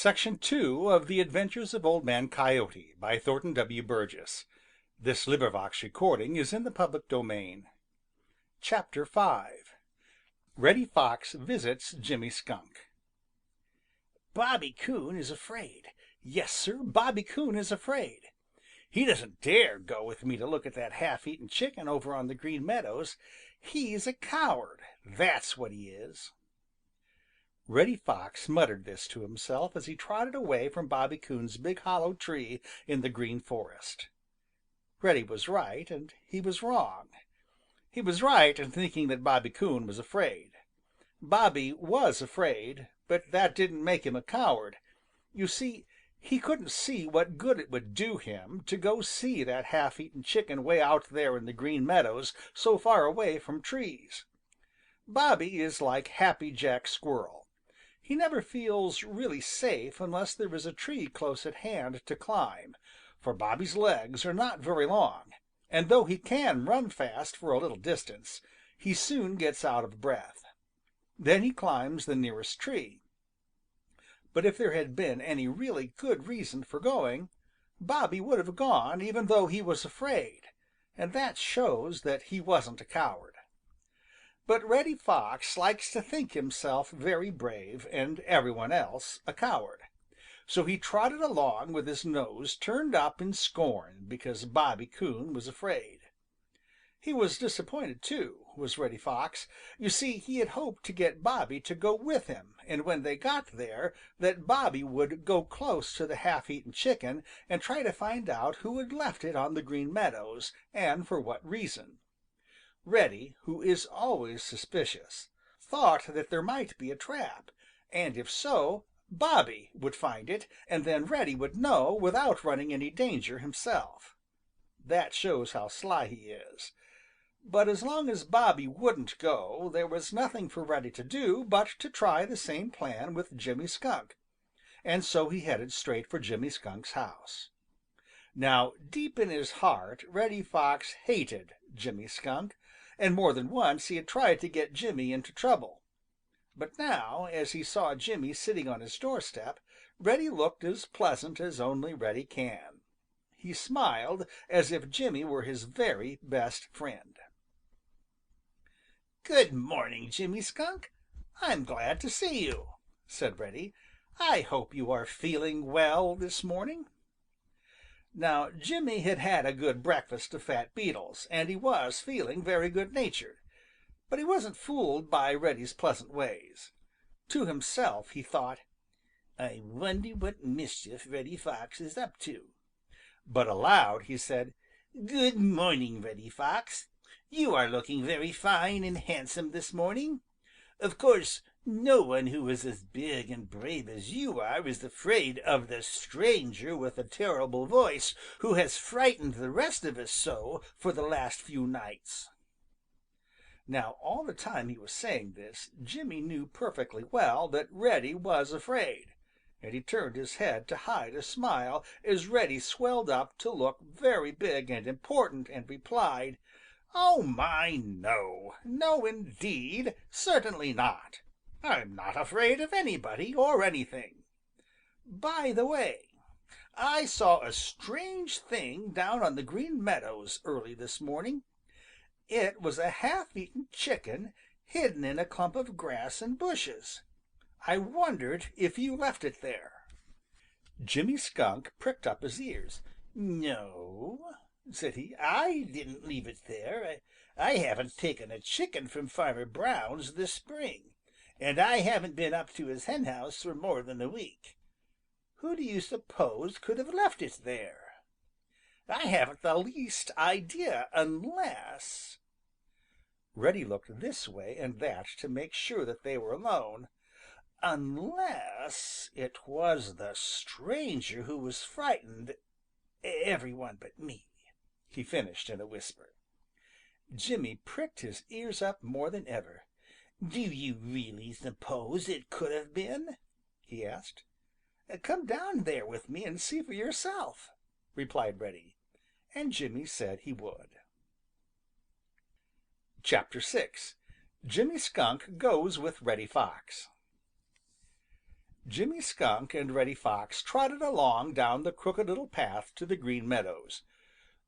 Section 2 of The Adventures of Old Man Coyote by Thornton W. Burgess. Recording is in the public domain. Chapter 5 Reddy Fox Visits Jimmy Skunk Bobby Coon is afraid. Yes, Sir, Bobby Coon is afraid. He doesn't dare go with me to look at that half-eaten chicken over on the Green Meadows. He's a coward, that's what he is. Reddy Fox muttered this to himself as he trotted away from Bobby Coon's big hollow tree in the Green Forest. Reddy was right and he was wrong. He was right in thinking that Bobby Coon was afraid. Bobby was afraid, but that didn't make him a coward. You see, he couldn't see what good it would do him to go see that half-eaten chicken way out there in the Green Meadows so far away from trees. Bobby is like Happy Jack Squirrel. He never feels really safe unless there is a tree close at hand to climb, for Bobby's legs are not very long, and though he can run fast for a little distance, he soon gets out of breath. Then he climbs the nearest tree. But if there had been any really good reason for going, Bobby would have gone even though he was afraid, and that shows that he wasn't a coward. But Reddy Fox likes to think himself very brave and every one else a coward. So he trotted along with his nose turned up in scorn because Bobby Coon was afraid. He was disappointed too, was Reddy Fox. You see, he had hoped to get Bobby to go with him, and when they got there, that Bobby would go close to the half-eaten chicken and try to find out who had left it on the Green Meadows and for what reason. Reddy, who is always suspicious, thought that there might be a trap, and if so, Bobby would find it, and then Reddy would know without running any danger himself. That shows how sly he is. But as long as Bobby wouldn't go, there was nothing for Reddy to do but to try the same plan with Jimmy Skunk, and so he headed straight for Jimmy Skunk's house. Now deep in his heart Reddy Fox hated Jimmy Skunk, and more than once he had tried to get Jimmy into trouble. But now, as he saw Jimmy sitting on his doorstep, Reddy looked as pleasant as only Reddy can. He smiled as if Jimmy were his very best friend. "Good morning, Jimmy Skunk. I'm glad to see you," said Reddy. "I hope you are feeling well this morning." Now Jimmy had had a good breakfast of fat beetles, and he was feeling very good-natured. But he wasn't fooled by Reddy's pleasant ways. To himself he thought, "I wonder what mischief Reddy Fox is up to." But aloud he said, "Good morning, Reddy Fox. You are looking very fine and handsome this morning. Of course, no one who is as big and brave as you are is afraid of the stranger with a terrible voice who has frightened the rest of us so for the last few nights." Now all the time he was saying this, Jimmy knew perfectly well that Reddy was afraid, and he turned his head to hide a smile as Reddy swelled up to look very big and important and replied, "Oh my, no! No indeed! Certainly not! I'm not afraid of anybody or anything. By the way, I saw a strange thing down on the Green Meadows early this morning. It was a half-eaten chicken hidden in a clump of grass and bushes. I wondered if you left it there." Jimmy Skunk pricked up his ears. "No," said he, "I didn't leave it there. I haven't taken a chicken from Farmer Brown's this spring, and I haven't been up to his henhouse for more than a week. Who do you suppose could have left it there? I haven't the least idea unless—" Reddy looked this way and that to make sure that they were alone. "Unless it was the stranger who was frightened every one but me," he finished in a whisper. Jimmy pricked his ears up more than ever. "Do you really suppose it could have been?" he asked. "Come down there with me and see for yourself," replied Reddy, and Jimmy said he would. Chapter 6 Jimmy Skunk Goes with Reddy Fox Jimmy Skunk and Reddy Fox trotted along down the Crooked Little Path to the Green Meadows.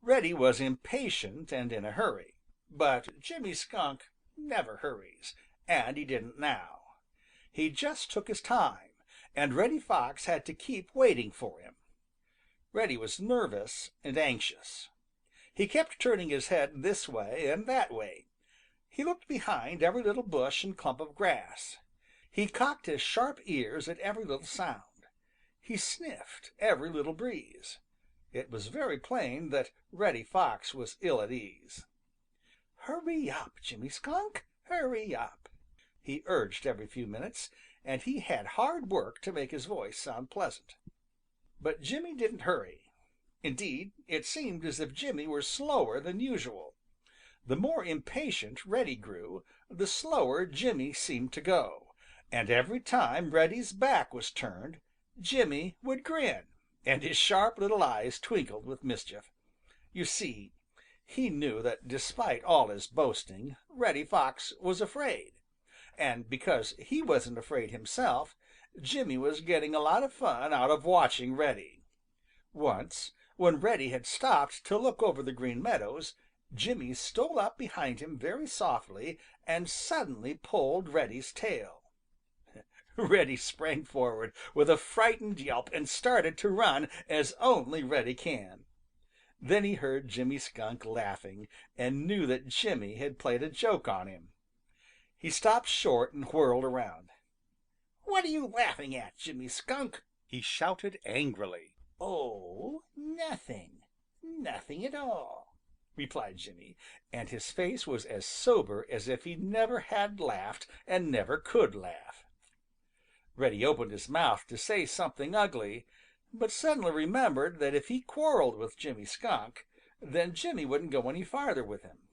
Reddy was impatient and in a hurry, but Jimmy Skunk never hurries, and he didn't now. He just took his time, and Reddy Fox had to keep waiting for him. Reddy was nervous and anxious. He kept turning his head this way and that way. He looked behind every little bush and clump of grass. He cocked his sharp ears at every little sound. He sniffed every little breeze. It was very plain that Reddy Fox was ill at ease. "Hurry up, Jimmy Skunk! Hurry up!" he urged every few minutes, and he had hard work to make his voice sound pleasant. But Jimmy didn't hurry. Indeed, it seemed as if Jimmy were slower than usual. The more impatient Reddy grew, the slower Jimmy seemed to go, and every time Reddy's back was turned, Jimmy would grin, and his sharp little eyes twinkled with mischief. You see, he knew that despite all his boasting, Reddy Fox was afraid, and because he wasn't afraid himself, Jimmy was getting a lot of fun out of watching Reddy. Once, when Reddy had stopped to look over the Green Meadows, Jimmy stole up behind him very softly and suddenly pulled Reddy's tail. Reddy sprang forward with a frightened yelp and started to run as only Reddy can. Then he heard Jimmy Skunk laughing and knew that Jimmy had played a joke on him. He stopped short and whirled around. "What are you laughing at, Jimmy Skunk?" he shouted angrily. "Oh, nothing. Nothing at all," replied Jimmy, and his face was as sober as if he never had laughed and never could laugh. Reddy opened his mouth to say something ugly, but suddenly remembered that if he quarreled with Jimmy Skunk, then Jimmy wouldn't go any farther with him.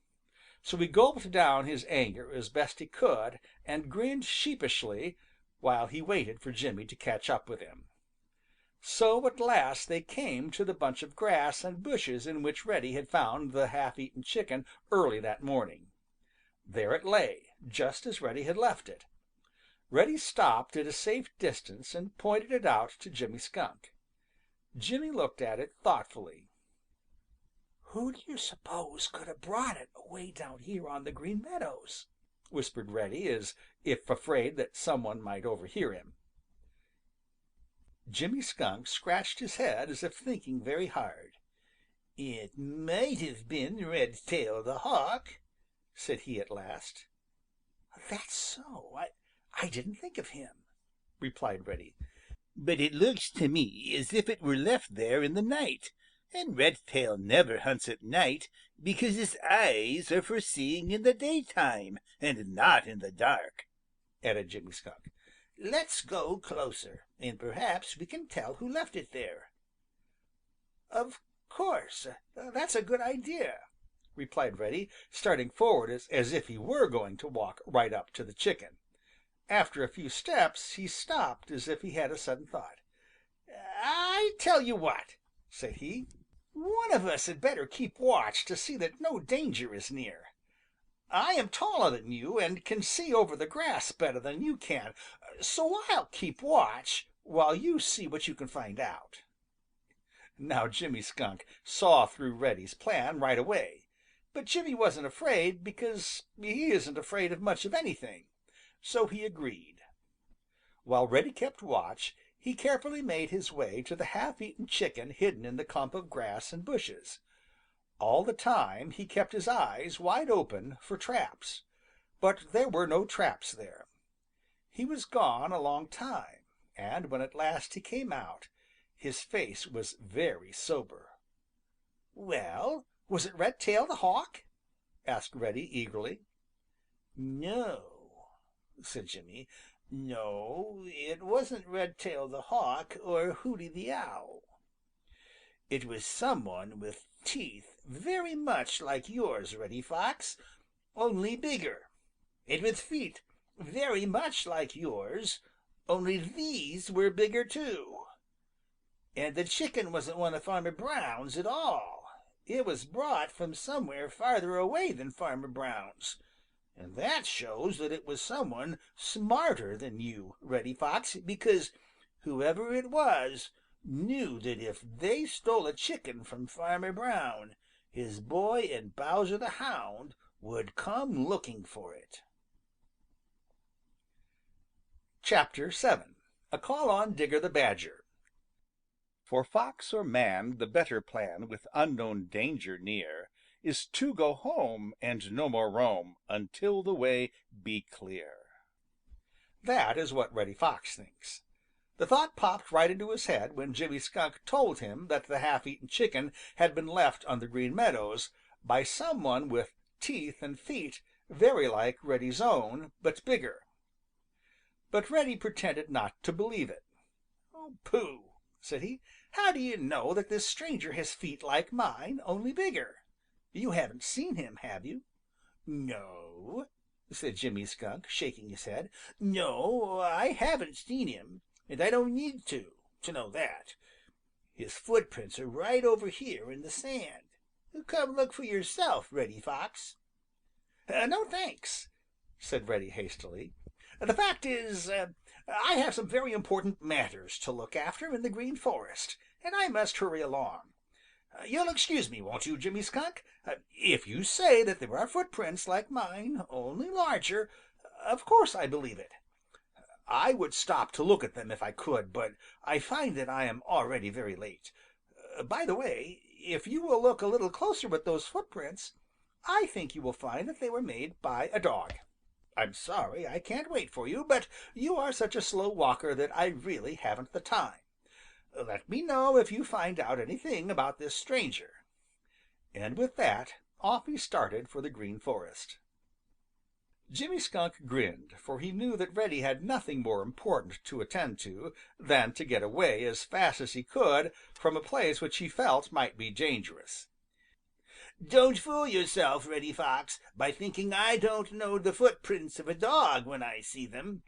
So he gulped down his anger as best he could and grinned sheepishly while he waited for Jimmy to catch up with him. So at last they came to the bunch of grass and bushes in which Reddy had found the half-eaten chicken early that morning. There it lay, just as Reddy had left it. Reddy stopped at a safe distance and pointed it out to Jimmy Skunk. Jimmy looked at it thoughtfully. "Who do you suppose could have brought it away down here on the Green Meadows?" whispered Reddy, as if afraid that some one might overhear him. Jimmy Skunk scratched his head as if thinking very hard. "It might have been Redtail the Hawk," said he at last. "That's so. I didn't think of him," replied Reddy. "But it looks to me as if it were left there in the night, and Redtail never hunts at night because his eyes are for seeing in the daytime and not in the dark," added Jimmy Skunk. "Let's go closer, and perhaps we can tell who left it there." "Of course. That's a good idea," replied Reddy, starting forward as if he were going to walk right up to the chicken. After a few steps he stopped as if he had a sudden thought. "I tell you what," said he. "One of us had better keep watch to see that no danger is near. I am taller than you and can see over the grass better than you can, so I'll keep watch while you see what you can find out." Now Jimmy Skunk saw through Reddy's plan right away, but Jimmy wasn't afraid because he isn't afraid of much of anything, so he agreed. While Reddy kept watch, he carefully made his way to the half-eaten chicken hidden in the clump of grass and bushes. All the time he kept his eyes wide open for traps, but there were no traps there. He was gone a long time, and when at last he came out, his face was very sober. "Well, was it Redtail the Hawk?" asked Reddy eagerly. "No," said Jimmy. "No, it wasn't Redtail the Hawk or Hooty the Owl. It was some one with teeth very much like yours, Reddy Fox, only bigger, and with feet very much like yours, only these were bigger too. And the chicken wasn't one of Farmer Brown's at all. It was brought from somewhere farther away than Farmer Brown's. And that shows that it was some one smarter than you, Reddy Fox, because whoever it was knew that if they stole a chicken from Farmer Brown, his boy and Bowser the Hound would come looking for it. Chapter 7 A Call on Digger the Badger For fox or man the better plan with unknown danger near is to go home and no more roam until the way be clear. That is what Reddy Fox thinks. The thought popped right into his head when Jimmy Skunk told him that the half-eaten chicken had been left on the Green Meadows by some one with teeth and feet very like Reddy's own, but bigger. But Reddy pretended not to believe it. "Oh, pooh!" said he. "How do you know that this stranger has feet like mine, only bigger? You haven't seen him, have you?" "No," said Jimmy Skunk, shaking his head. "No, I haven't seen him, and I don't need to know that. His footprints are right over here in the sand. Come look for yourself, Reddy Fox." "No, thanks," said Reddy hastily. "The fact is, I have some very important matters to look after in the Green Forest, and I must hurry along. You'll excuse me, won't you, Jimmy Skunk? If you say that there are footprints like mine, only larger, of course I believe it. I would stop to look at them if I could, but I find that I am already very late. By the way, if you will look a little closer at those footprints, I think you will find that they were made by a dog. I'm sorry I can't wait for you, but you are such a slow walker that I really haven't the time. Let me know if you find out anything about this stranger." And with that, off he started for the Green Forest. Jimmy Skunk grinned, for he knew that Reddy had nothing more important to attend to than to get away as fast as he could from a place which he felt might be dangerous. "Don't fool yourself, Reddy Fox, by thinking I don't know the footprints of a dog when I see them.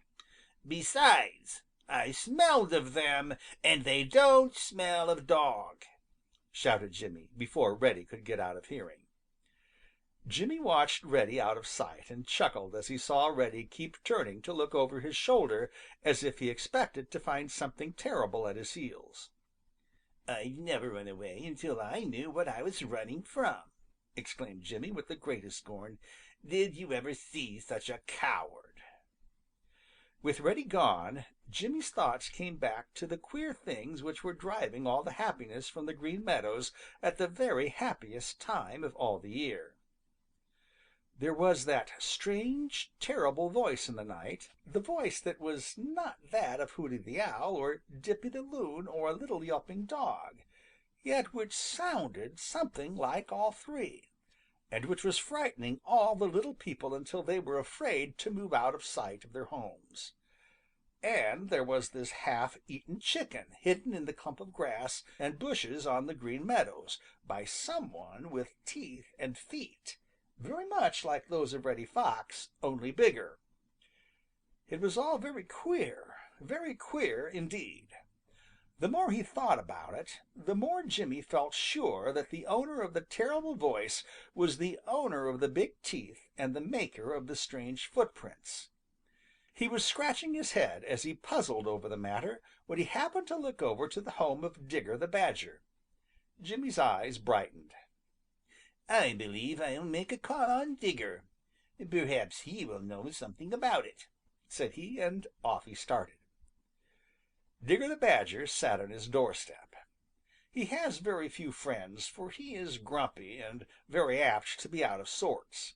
Besides, I smelled of them, and they don't smell of dog," shouted Jimmy, before Reddy could get out of hearing. Jimmy watched Reddy out of sight and chuckled as he saw Reddy keep turning to look over his shoulder as if he expected to find something terrible at his heels. "I'd never run away until I knew what I was running from," exclaimed Jimmy with the greatest scorn. "Did you ever see such a coward?" With Reddy gone, Jimmy's thoughts came back to the queer things which were driving all the happiness from the Green Meadows at the very happiest time of all the year. There was that strange, terrible voice in the night, the voice that was not that of Hooty the Owl or Dippy the Loon or a little yelping dog, yet which sounded something like all three, and which was frightening all the little people until they were afraid to move out of sight of their homes. And there was this half-eaten chicken hidden in the clump of grass and bushes on the Green Meadows by some one with teeth and feet, very much like those of Reddy Fox, only bigger. It was all very queer indeed. The more he thought about it, the more Jimmy felt sure that the owner of the terrible voice was the owner of the big teeth and the maker of the strange footprints. He was scratching his head as he puzzled over the matter when he happened to look over to the home of Digger the Badger. Jimmy's eyes brightened. "I believe I'll make a call on Digger. Perhaps he will know something about it," said he, and off he started. Digger the Badger sat on his doorstep. He has very few friends, for he is grumpy and very apt to be out of sorts.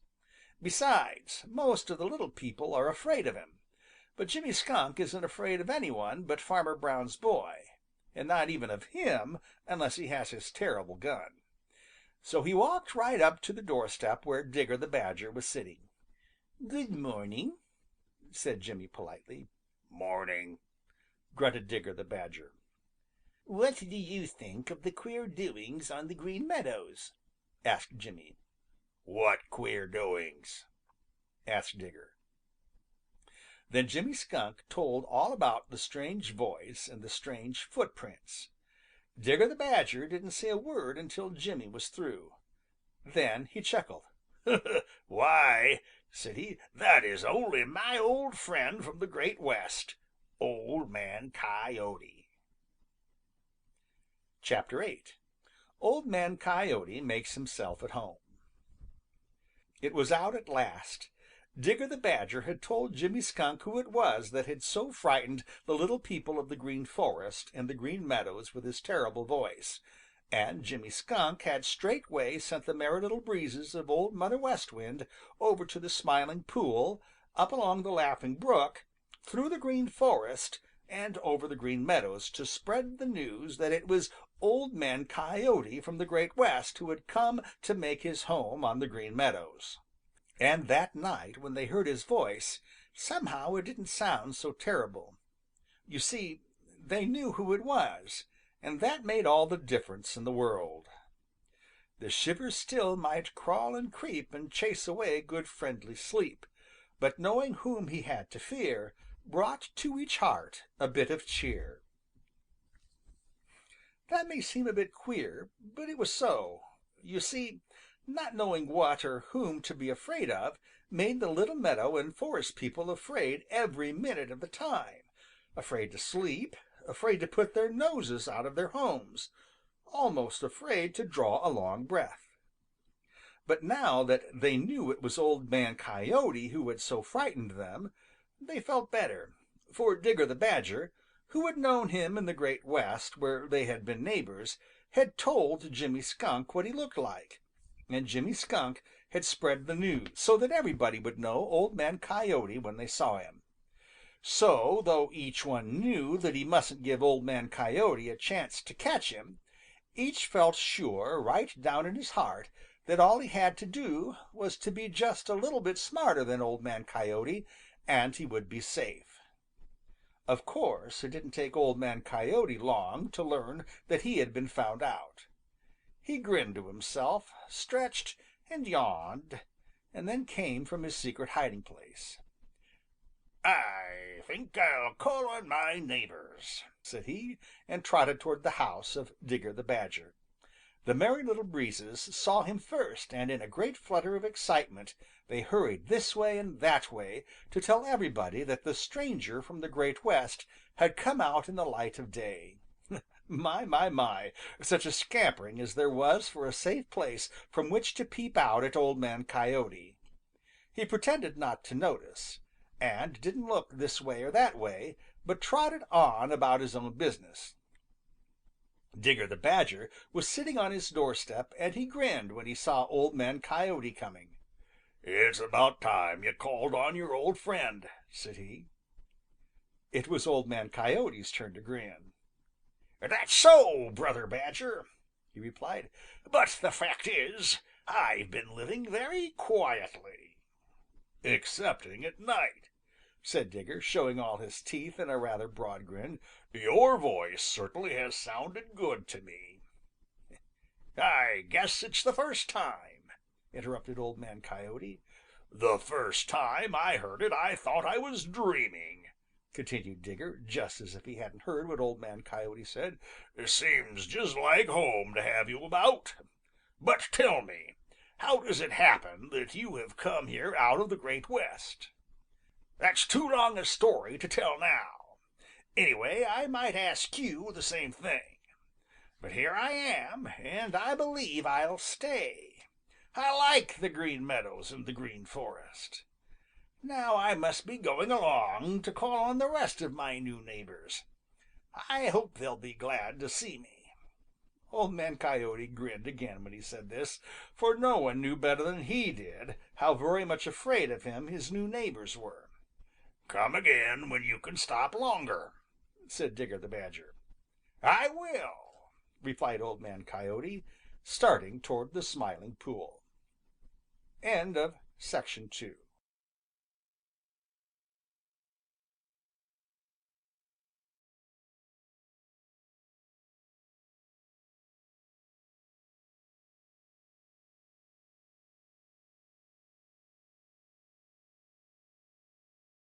Besides, most of the little people are afraid of him, but Jimmy Skunk isn't afraid of any one but Farmer Brown's boy, and not even of him unless he has his terrible gun. So he walked right up to the doorstep where Digger the Badger was sitting. "Good morning," said Jimmy politely. "Morning," grunted Digger the Badger. "What do you think of the queer doings on the Green Meadows?" asked Jimmy. "What queer doings?" asked Digger. Then Jimmy Skunk told all about the strange voice and the strange footprints. Digger the Badger didn't say a word until Jimmy was through. Then he chuckled. "Why," said he, "that is only my old friend from the Great West. Old Man Coyote. Chapter VIII. Old Man Coyote Makes Himself at Home. It was out at last. Digger the Badger had told Jimmy Skunk who it was that had so frightened the little people of the Green Forest and the Green Meadows with his terrible voice, and Jimmy Skunk had straightway sent the Merry Little Breezes of Old Mother West Wind over to the Smiling Pool, up along the Laughing Brook, through the Green Forest, and over the Green Meadows to spread the news that it was Old Man Coyote from the Great West who had come to make his home on the Green Meadows. And that night when they heard his voice, somehow it didn't sound so terrible. You see, they knew who it was, and that made all the difference in the world. The shivers still might crawl and creep and chase away good friendly sleep, but knowing whom he had to fear brought to each heart a bit of cheer. That may seem a bit queer, but it was so. You see, not knowing what or whom to be afraid of made the little meadow and forest people afraid every minute of the time, afraid to sleep, afraid to put their noses out of their homes, almost afraid to draw a long breath. But now that they knew it was Old Man Coyote who had so frightened them, they felt better, for Digger the Badger, who had known him in the Great West where they had been neighbors, had told Jimmy Skunk what he looked like, and Jimmy Skunk had spread the news so that everybody would know Old Man Coyote when they saw him. So, though each one knew that he mustn't give Old Man Coyote a chance to catch him, each felt sure right down in his heart that all he had to do was to be just a little bit smarter than Old Man Coyote, and he would be safe. Of course, it didn't take Old Man Coyote long to learn that he had been found out. He grinned to himself, stretched and yawned, and then came from his secret hiding place. "I think I'll call on my neighbors," said he, and trotted toward the house of Digger the Badger. The Merry Little Breezes saw him first, and in a great flutter of excitement they hurried this way and that way to tell everybody that the stranger from the Great West had come out in the light of day. My, such a scampering as there was for a safe place from which to peep out at Old Man Coyote. He pretended not to notice, and didn't look this way or that way, but trotted on about his own business. Digger the Badger was sitting on his doorstep, and he grinned when he saw Old Man Coyote coming. "It's about time you called on your old friend," said he. It was Old Man Coyote's turn to grin. "That's so, Brother Badger," he replied, "but the fact is, I've been living very quietly." "Excepting at night," said Digger, showing all his teeth in a rather broad grin. "Your voice certainly has sounded good to me." "I guess it's the first time," interrupted Old Man Coyote. "The first time I heard it, I thought I was dreaming," continued Digger, just as if he hadn't heard what Old Man Coyote said. "Seems just like home to have you about. But tell me, how does it happen that you have come here out of the Great West?" "That's too long a story to tell now. Anyway, I might ask you the same thing. But here I am, and I believe I'll stay. I like the Green Meadows and the Green Forest. Now I must be going along to call on the rest of my new neighbors. I hope they'll be glad to see me." Old Man Coyote grinned again when he said this, for no one knew better than he did how very much afraid of him his new neighbors were. "Come again when you can stop longer," said Digger the Badger. "I will," replied Old Man Coyote, starting toward the Smiling Pool. Section 2